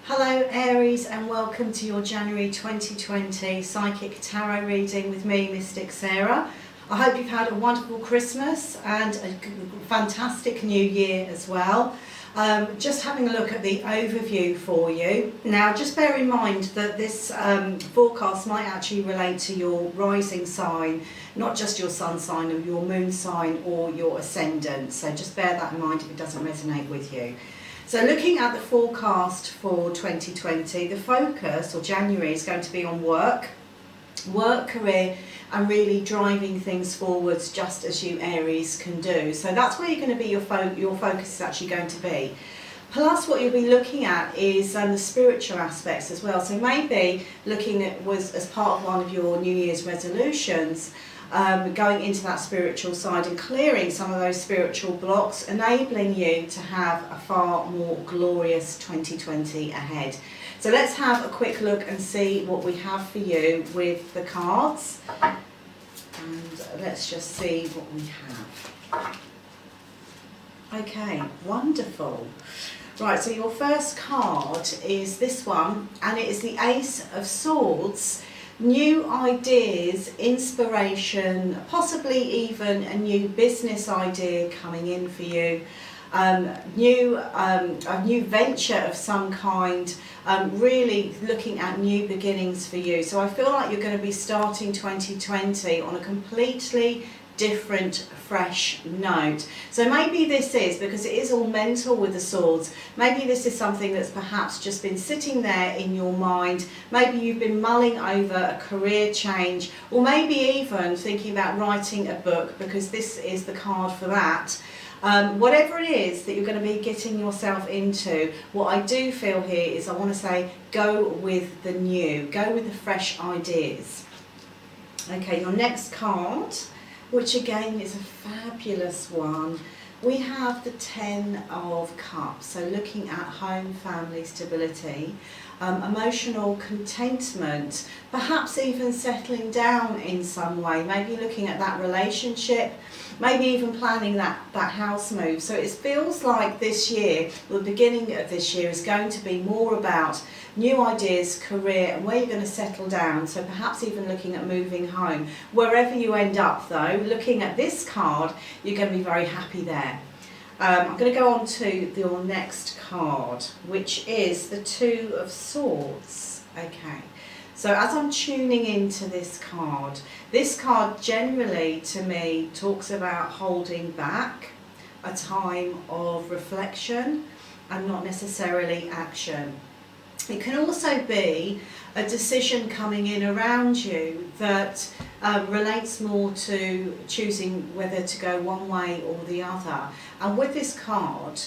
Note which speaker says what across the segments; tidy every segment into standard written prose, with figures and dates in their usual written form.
Speaker 1: Hello Aries, and welcome to your January 2020 Psychic Tarot reading with me, Mystic Sarah. I hope you've had a wonderful Christmas and a fantastic New Year as well. Just having a look at the overview for you. Now just bear in mind that this forecast might actually relate to your rising sign, not just your sun sign or your moon sign or your ascendant. So just bear that in mind if it doesn't resonate with you. So looking at the forecast for 2020, the focus, or January, is going to be on work, career, and really driving things forwards just as you Aries can do. So that's where you're going to be, your focus is actually going to be. Plus what you'll be looking at is the spiritual aspects as well. So maybe looking at, as part of one of your New Year's resolutions, going into that spiritual side and clearing some of those spiritual blocks, enabling you to have a far more glorious 2020 ahead. So let's have a quick look and see what we have for you with the cards, and let's just see what we have. Okay, wonderful. Right, so your first card is this one, and it is the Ace of Swords. New ideas, inspiration, possibly even a new business idea coming in for you, a new venture of some kind, really looking at new beginnings for you. So I feel like you're going to be starting 2020 on a completely different, fresh note. So maybe this is, because it is all mental with the swords, maybe this is something that's perhaps just been sitting there in your mind. Maybe you've been mulling over a career change, or maybe even thinking about writing a book, because this is the card for that. Whatever it is that you're going to be getting yourself into, what I do feel here is I want to say go with the new, go with the fresh ideas. Okay, your next card, which again is a fabulous one, we have the Ten of Cups. So looking at home, family, stability, emotional contentment, perhaps even settling down in some way, maybe looking at that relationship, maybe even planning that house move. So it feels like this year, the beginning of this year, is going to be more about new ideas, career, and where you're going to settle down. So perhaps even looking at moving home. Wherever you end up though, looking at this card, you're going to be very happy there. I'm going to go on to your next card, which is the Two of Swords. Okay, so as I'm tuning into this card generally to me talks about holding back, a time of reflection and not necessarily action. It can also be a decision coming in around you that relates more to choosing whether to go one way or the other. And with this card,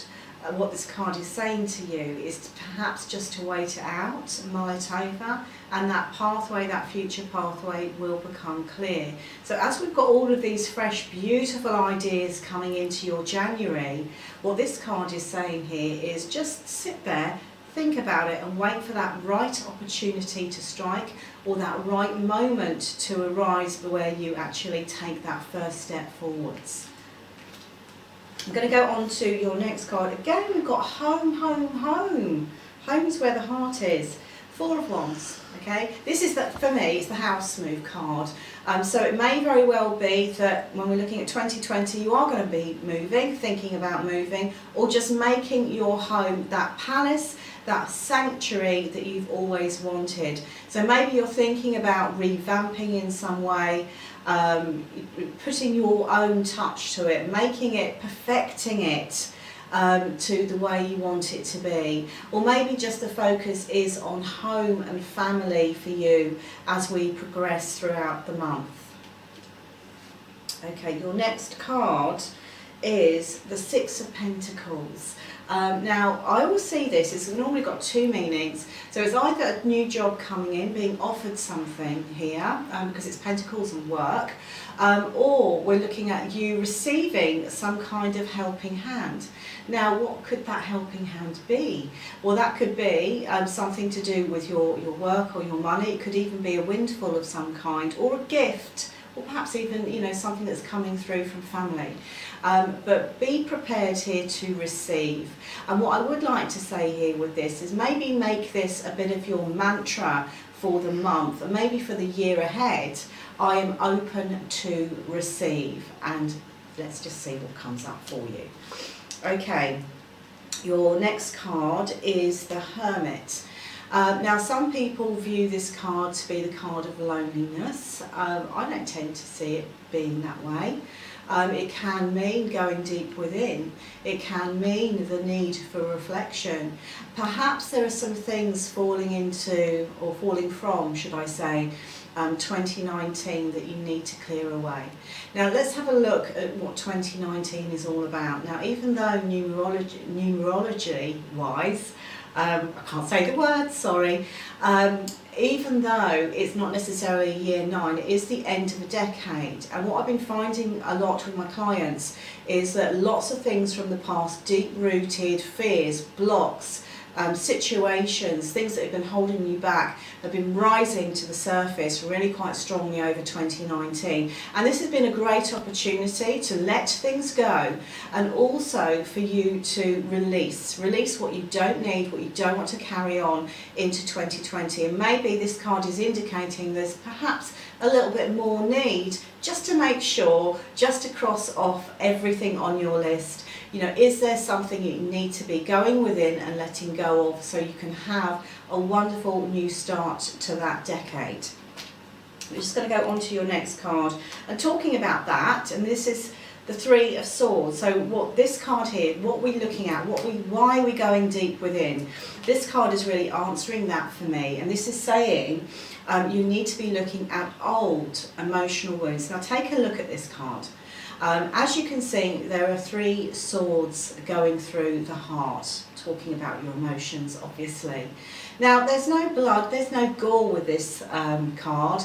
Speaker 1: what this card is saying to you is perhaps just to wait it out, mull it over, and that pathway, that future pathway, will become clear. So as we've got all of these fresh, beautiful ideas coming into your January, what this card is saying here is just sit there, think about it, and wait for that right opportunity to strike, or that right moment to arise where you actually take that first step forwards. I'm going to go on to your next card. Again, we've got home, home, home. Home's where the heart is. Four of Wands. Okay, this is that, for me, it's the house move card. So it may very well be that when we're looking at 2020, you are going to be moving, thinking about moving, or just making your home that palace, that sanctuary that you've always wanted. So maybe you're thinking about revamping in some way, putting your own touch to it, making it, perfecting it to the way you want it to be. Or maybe just the focus is on home and family for you as we progress throughout the month. Okay, your next card is the Six of Pentacles. Now, I will see this, it's normally got two meanings. So it's either a new job coming in, being offered something here, because it's Pentacles and work, or we're looking at you receiving some kind of helping hand. Now, what could that helping hand be? Well, that could be something to do with your work or your money. It could even be a windfall of some kind, or a gift, or perhaps even, you know, something that's coming through from family. But be prepared here to receive. And what I would like to say here with this is maybe make this a bit of your mantra for the month, and maybe for the year ahead. I am open to receive, and let's just see what comes up for you. Okay, your next card is the Hermit. Now, some people view this card to be the card of loneliness. I don't tend to see it being that way. It can mean going deep within. It can mean the need for reflection. Perhaps there are some things falling into, or falling from, should I say, 2019 that you need to clear away. Now let's have a look at what 2019 is all about. Now, even though numerology wise, I can't say the word, sorry, even though it's not necessarily year 9, it is the end of a decade. And what I've been finding a lot with my clients is that lots of things from the past, deep-rooted fears, blocks, situations, things that have been holding you back, have been rising to the surface really quite strongly over 2019. And this has been a great opportunity to let things go, and also for you to release what you don't need, what you don't want to carry on into 2020. And maybe this card is indicating there's perhaps a little bit more need just to make sure, just to cross off everything on your list. You know, is there something you need to be going within and letting go of, so you can have a wonderful new start to that decade? We're just going to go on to your next card. And talking about that, and this is the Three of Swords. So what this card here, what we're looking at, why are we going deep within? This card is really answering that for me. And this is saying you need to be looking at old emotional wounds. Now take a look at this card. As you can see, there are 3 swords going through the heart, talking about your emotions, obviously. Now, there's no blood, there's no gore with this card,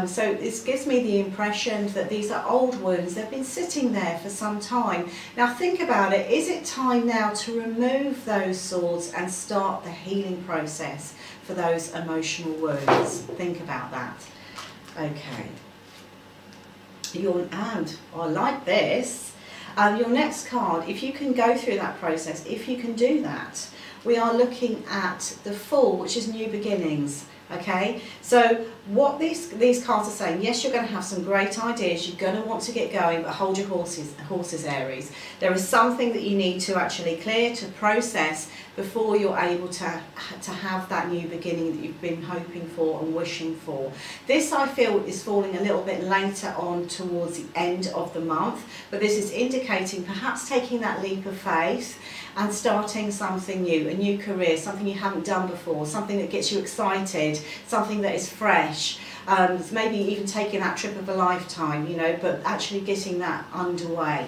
Speaker 1: so this gives me the impression that these are old wounds. They've been sitting there for some time. Now, think about it. Is it time now to remove those swords and start the healing process for those emotional wounds? Think about that. Okay. I like this. Your next card, if you can go through that process, if you can do that, we are looking at the Fool, which is new beginnings. Okay, so what these cards are saying, yes, you're going to have some great ideas, you're going to want to get going, but hold your horses, Aries. There is something that you need to actually clear, to process, before you're able to have that new beginning that you've been hoping for and wishing for. This, I feel, is falling a little bit later on towards the end of the month, but this is indicating perhaps taking that leap of faith and starting something new, a new career, something you haven't done before, something that gets you excited, something that is fresh, maybe even taking that trip of a lifetime, you know, but actually getting that underway.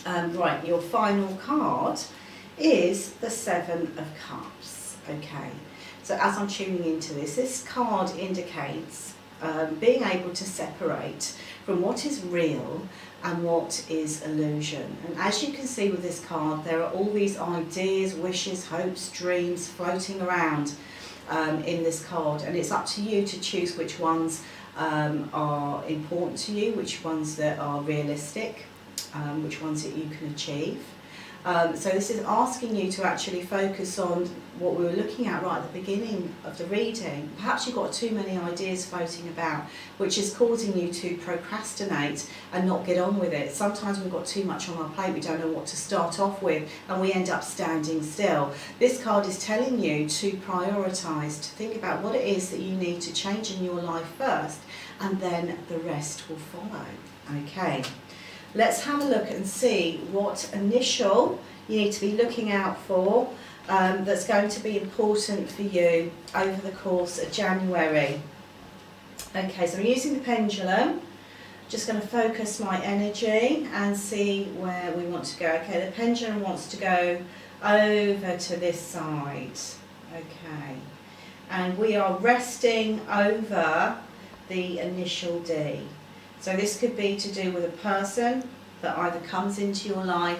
Speaker 1: Right, your final card is the Seven of Cups. Okay, so as I'm tuning into this card indicates being able to separate from what is real and what is illusion. And as you can see with this card, there are all these ideas, wishes, hopes, dreams floating around in this card, and it's up to you to choose which ones are important to you, which ones that are realistic, which ones that you can achieve. So this is asking you to actually focus on what we were looking at right at the beginning of the reading. Perhaps you've got too many ideas floating about, which is causing you to procrastinate and not get on with it. Sometimes we've got too much on our plate, we don't know what to start off with, and we end up standing still. This card is telling you to prioritise, to think about what it is that you need to change in your life first, and then the rest will follow. Okay. Let's have a look and see what initial you need to be looking out for that's going to be important for you over the course of January. Okay, so I'm using the pendulum. Just going to focus my energy and see where we want to go. Okay, the pendulum wants to go over to this side. Okay, and we are resting over the initial D. So this could be to do with a person that either comes into your life,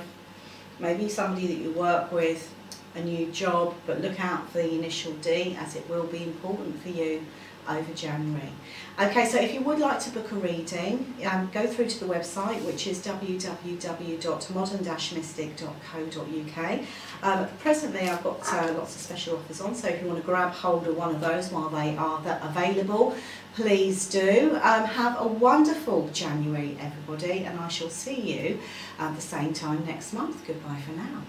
Speaker 1: maybe somebody that you work with, a new job, but look out for the initial D, as it will be important for you over January. Okay, so if you would like to book a reading, go through to the website, which is www.modern-mystic.co.uk. Presently I've got lots of special offers on, so if you want to grab hold of one of those while they are available, please do. Have a wonderful January, everybody, and I shall see you at the same time next month. Goodbye for now.